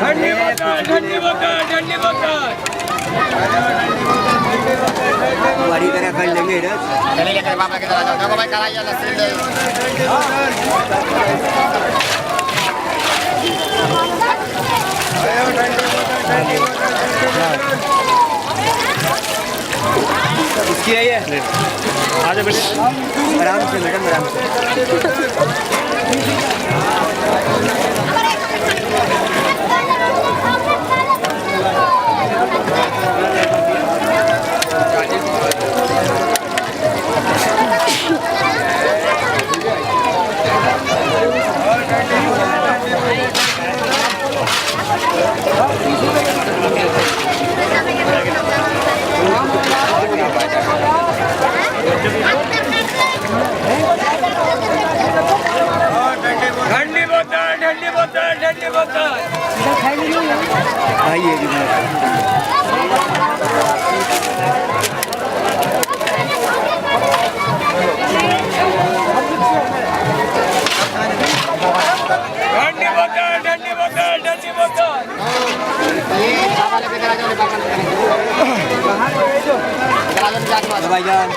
ठंडी बोतल ठंडी बोतल ठंडी बोतल बड़ी तरह कर लेंगे चले लेकर बाबा की तरह जाओ देखो भाई कराइए लस्सी दे इसकी है ये आजा बेटे आराम से मैडम आराम से ठंडी बोतल ठंडी बोतल ठंडी बोतल आइए ठंडी बोतल ठंडी बोतल ठंडी बोतल ये बाबा लेकर चला जाओ बाबा लेकर चला जाओ भाईजान